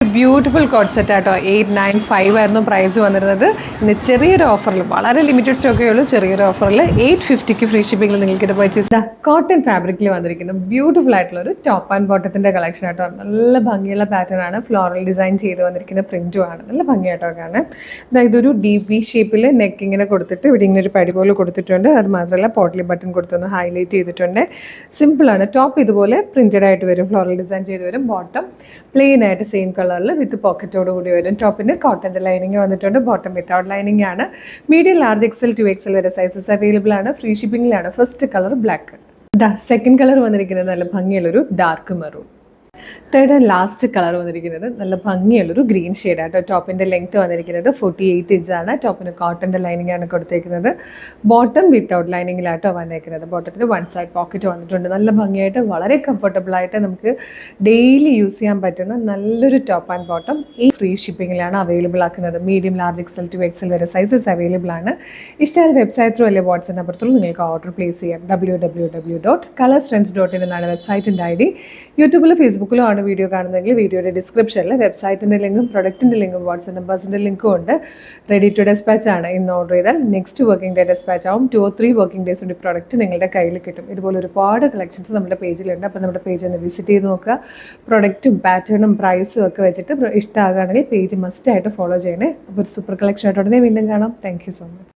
Beautiful coat set ആട്ടോ 895 ആയിരുന്നു price വന്നിരുന്നത്. ഇന്ന് ചെറിയൊരു ഓഫറിൽ, വളരെ ലിമിറ്റഡ് സ്റ്റോക്കേ ഉള്ളൂ, ചെറിയൊരു ഓഫറിൽ 850 ഫ്രീ ഷിപ്പിംഗിൽ നിങ്ങൾക്ക് ഇത് പർച്ചേസ്. കോട്ടൺ ഫാബ്രിക്കിൽ വന്നിരിക്കുന്ന ബ്യൂട്ടിഫുൾ ആയിട്ടുള്ള ഒരു ടോപ്പ് ആൻഡ് ബോട്ടത്തിൻ്റെ കളക്ഷൻ ആട്ടോ. നല്ല ഭംഗിയുള്ള പാറ്റേൺ ആണ്, ഫ്ലോറൽ ഡിസൈൻ ചെയ്ത് വന്നിരിക്കുന്ന പ്രിന്റും ആണ്. നല്ല ഭംഗിയായിട്ടോ കാണാൻ. ഇതൊരു DP ഷേപ്പിൽ നെക്ക് ഇങ്ങനെ കൊടുത്തിട്ട് ഇവിടെ ഇങ്ങനെ ഒരു പടി പോലെ കൊടുത്തിട്ടുണ്ട്. അത് മാത്രമല്ല പോട്ട്ലി ബട്ടൺ കൊടുത്തൊന്ന് ഹൈലൈറ്റ് ചെയ്തിട്ടുണ്ട്. സിമ്പിളാണ്. ടോപ്പ് ഇതുപോലെ പ്രിന്റഡ് ആയിട്ട് വരും, ഫ്ലോറൽ ഡിസൈൻ ചെയ്ത് വരും. ബോട്ടം പ്ലെയിൻ ആയിട്ട് സെയിം കളറിൽ വിത്ത് പോക്കറ്റോട് കൂടി വരും. ടോപ്പിന് കോട്ടൻ്റെ ലൈനിങ് വന്നിട്ടുണ്ട്. ബോട്ടം വിത്തൗട്ട് ലൈനിങ് ആണ്. മീഡിയം, ലാർജ്, XL, 2XL വരെ സൈസസ് അവൈലബിൾ ആണ്. ഫ്രീ ഷിപ്പിംഗിലാണ്. First colour black. Second colour വന്നിരിക്കുന്നത് നല്ല ഭംഗിയുള്ളൊരു dark maroon. Third and last colour വന്നിരിക്കുന്നത് നല്ല ഭംഗിയുള്ളൊരു ഗ്രീൻ ഷെയ്ഡാട്ടോ. ടോപ്പിൻ്റെ ലെങ്ത്ത് വന്നിരിക്കുന്നത് 48 ഇഞ്ചാണ്. ടോപ്പിന് കോട്ടൻ്റെ ലൈനിങ് ആണ് കൊടുത്തേക്കുന്നത്. ബോട്ടം വിത്തൗട്ട് ലൈനിങ്ങിലാട്ടോ വന്നേക്കുന്നത്. ബോട്ടത്തിന് വൺ സൈഡ് പോക്കറ്റ് വന്നിട്ടുണ്ട്. നല്ല ഭംഗിയായിട്ട് വളരെ കംഫർട്ടബിളായിട്ട് നമുക്ക് ഡെയിലി യൂസ് ചെയ്യാൻ പറ്റുന്ന നല്ലൊരു ടോപ്പ് ആൻഡ് ബോട്ടം ഈ ഫ്രീ ഷിപ്പിങ്ങിലാണ് അവൈലബിൾ ആക്കുന്നത്. മീഡിയം, ലാർജ്, XL, 2XL വരെ സൈസസ് അവൈലബിൾ ആണ്. ഇഷ്ടമായ വെബ്സൈറ്റ് ത്രൂ അല്ലെങ്കിൽ വാട്സ്ആപ്പ് നമ്പർ ത്രൂ നിങ്ങൾക്ക് ഓർഡർ പ്ലേസ് ചെയ്യാം. www.colorstrends.in എന്നാണ് വെബ്സൈറ്റിൻ്റെ ID. യൂട്യൂബിൽ ഫേസ്ബുക്കിലും ആണ് വീഡിയോ കാണുന്നതെങ്കിൽ വീഡിയോയുടെ ഡിസ്ക്രിപ്ഷനിൽ വെബ്സൈറ്റിൻ്റെ ലിങ്കും പ്രൊഡക്റ്റിൻ്റെ ലിങ്കും വാട്സ്ആപ്പ് നമ്പേഴ്സിൻ്റെ ലിങ്കും ഉണ്ട്. റെഡി ടു ഡെസ്പാച്ച് ആണ്. ഇന്ന് ഓർഡർ ചെയ്താൽ നെക്സ്റ്റ് വർക്കിംഗ് ഡേ ഡെസ്പാച്ച് ആവും. 2 or 3 വർക്കിംഗ് ഡേയ്സ് കൊണ്ട് പ്രോഡക്റ്റ് നിങ്ങളുടെ കയ്യിൽ കിട്ടും. ഇതുപോലെ ഒരുപാട് കളക്ഷൻസ് നമ്മുടെ പേജിലുണ്ട്. അപ്പോൾ നമ്മുടെ പേജ് ഒന്ന് വിസിറ്റ് ചെയ്ത് നോക്കുക. പ്രൊഡക്റ്റും പാറ്റേണും പ്രൈസും ഒക്കെ വെച്ചിട്ട് ഇഷ്ടമാകുകയാണെങ്കിൽ പേജ് മസ്റ്റായിട്ട് ഫോളോ ചെയ്യണേ. അപ്പോൾ ഒരു സൂപ്പർ കളക്ഷൻ ആയിട്ട് ഉടനെ വീണ്ടും കാണാം. Thank you so much.